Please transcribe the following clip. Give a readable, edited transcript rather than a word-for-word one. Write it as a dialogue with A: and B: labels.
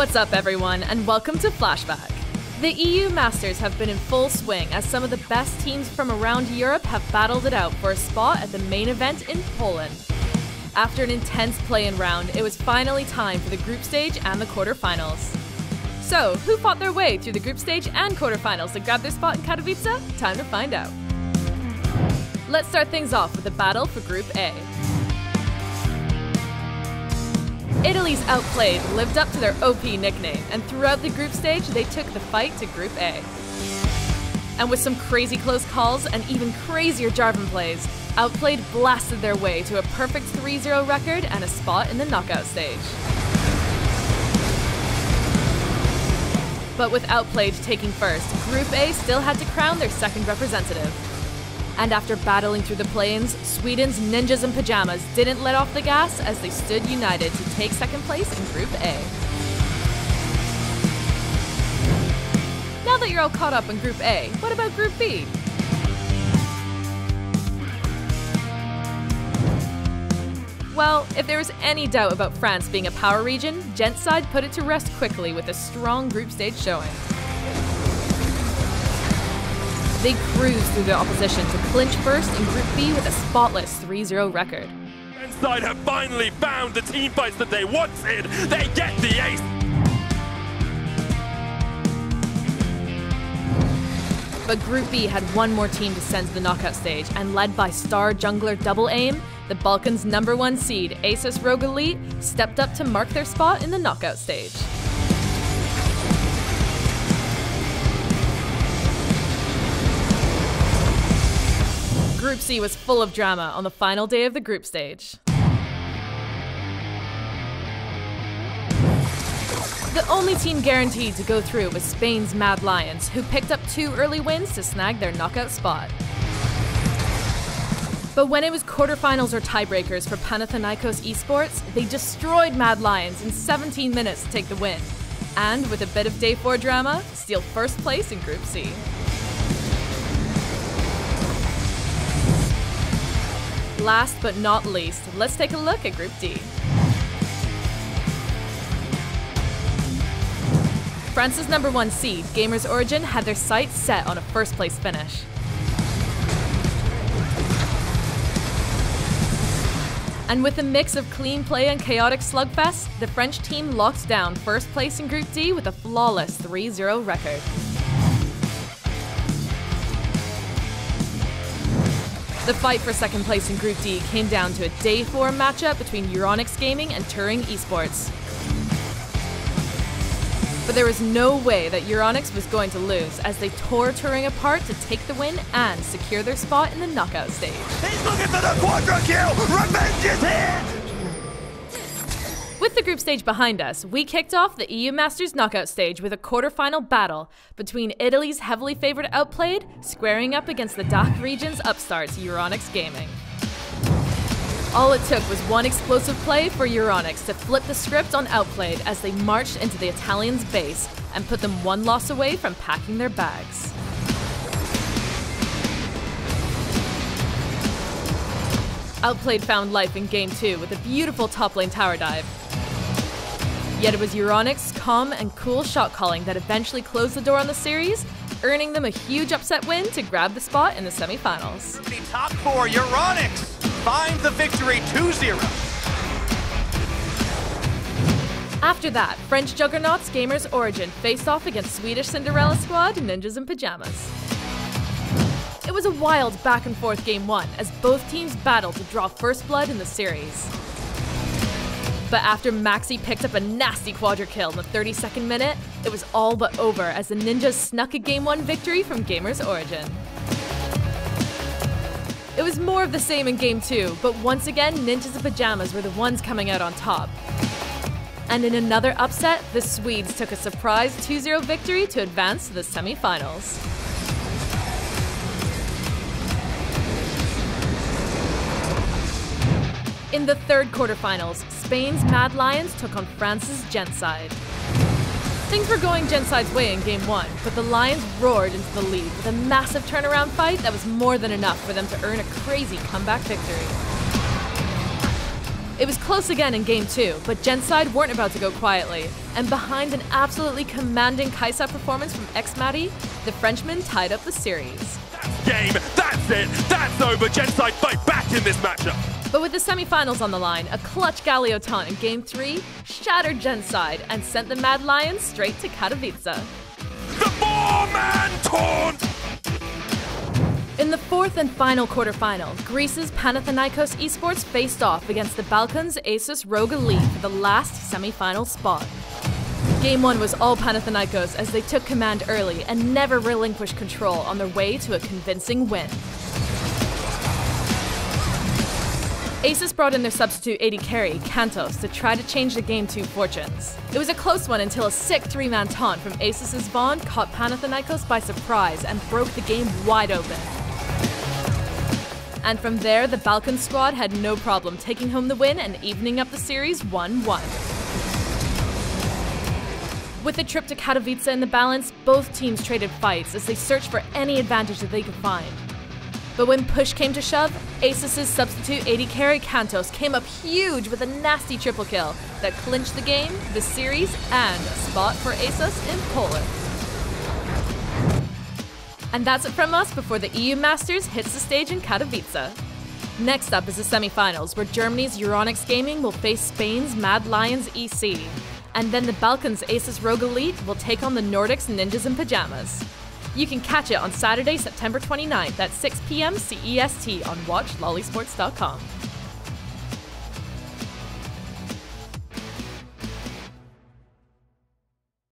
A: What's up everyone, and welcome to Flashback. The EU Masters have been in full swing as some of the best teams from around Europe have battled it out for a spot at the main event in Poland. After an intense play-in round, it was finally time for the group stage and the quarterfinals. So, who fought their way through the group stage and quarterfinals to grab their spot in Katowice? Time to find out. Let's start things off with the battle for Group A. Italy's Outplayed lived up to their OP nickname, and throughout the group stage, they took the fight to Group A. And with some crazy close calls and even crazier Jarvan plays, Outplayed blasted their way to a perfect 3-0 record and a spot in the knockout stage. But with Outplayed taking first, Group A still had to crown their second representative. And after battling through the play-ins, Sweden's Ninjas in Pajamas didn't let off the gas as they stood united to take second place in Group A. Now that you're all caught up in Group A, what about Group B? Well, if there was any doubt about France being a power region, Gentside put it to rest quickly with a strong group stage showing. They cruised through the opposition to clinch first in Group B with a spotless 3-0 record.
B: Gentside have finally found the team fights that they wanted. They get the ace.
A: But Group B had one more team to send to the knockout stage, and led by star jungler Double Aim, the Balkans' #1 seed Asus Rogue Elite stepped up to mark their spot in the knockout stage. Group C was full of drama on the final day of the group stage. The only team guaranteed to go through was Spain's Mad Lions, who picked up 2 early wins to snag their knockout spot. But when it was quarterfinals or tiebreakers for Panathinaikos Esports, they destroyed Mad Lions in 17 minutes to take the win, and with a bit of Day 4 drama, steal first place in Group C. Last but not least, let's take a look at Group D. France's #1 seed, Gamers Origin, had their sights set on a first place finish. And with a mix of clean play and chaotic slugfest, the French team locked down first place in Group D with a flawless 3-0 record. The fight for second place in Group D came down to a Day 4 matchup between Euronics Gaming and Turing Esports. But there was no way that Euronics was going to lose, as they tore Turing apart to take the win and secure their spot in the knockout stage.
B: He's looking for the quadra kill! Revenge is here!
A: With the group stage behind us, we kicked off the EU Masters knockout stage with a quarterfinal battle between Italy's heavily favored Outplayed squaring up against the DACH region's upstarts Euronics Gaming. All it took was one explosive play for Euronics to flip the script on Outplayed as they marched into the Italians' base and put them one loss away from packing their bags. Outplayed found life in Game 2 with a beautiful top lane tower dive. Yet it was Euronics' calm and cool shot calling that eventually closed the door on the series, earning them a huge upset win to grab the spot in the semifinals.
B: The top 4, Euronics, find the victory 2-0.
A: After that, French juggernauts Gamers Origin faced off against Swedish Cinderella squad Ninjas in Pajamas. It was a wild back and forth Game 1 as both teams battled to draw first blood in the series. But after Maxi picked up a nasty quadra kill in the 32nd minute, it was all but over as the Ninjas snuck a Game 1 victory from Gamers Origin. It was more of the same in Game 2, but once again, Ninjas in Pajamas were the ones coming out on top. And in another upset, the Swedes took a surprise 2-0 victory to advance to the semifinals. In the third quarterfinals, Spain's Mad Lions took on France's Gentside. Things were going Gentside's way in Game 1, but the Lions roared into the lead with a massive turnaround fight that was more than enough for them to earn a crazy comeback victory. It was close again in Game 2, but Genside weren't about to go quietly, and behind an absolutely commanding Kai'Sa performance from Xmatty, the Frenchman tied up the series.
B: Game, that's it, that's over. Genside fight back in this matchup.
A: But with the semi-finals on the line, a clutch Galio taunt in Game 3 shattered Genside and sent the Mad Lions straight to Katowice.
B: The four-man taunt!
A: In the fourth and final quarterfinal, Greece's Panathinaikos Esports faced off against the Balkans' Asus Rogue Elite for the last semi-final spot. Game 1 was all Panathinaikos as they took command early and never relinquished control on their way to a convincing win. Asus brought in their substitute AD carry, Kantos, to try to change the Game 2 fortunes. It was a close one until a sick three-man taunt from Asus' Vaughn caught Panathinaikos by surprise and broke the game wide open. And from there, the Balkan squad had no problem taking home the win and evening up the series 1-1. With the trip to Katowice in the balance, both teams traded fights as they searched for any advantage that they could find. But when push came to shove, Asus' substitute AD carry Kantos came up huge with a nasty triple kill that clinched the game, the series, and a spot for Asus in Poland. And that's it from us before the EU Masters hits the stage in Katowice. Next up is the semi-finals, where Germany's Euronics Gaming will face Spain's Mad Lions EC. And then the Balkans' Asus Rogue Elite will take on the Nordics Ninjas in Pajamas. You can catch it on Saturday, September 29th at 6 p.m. CEST on WatchLollySports.com.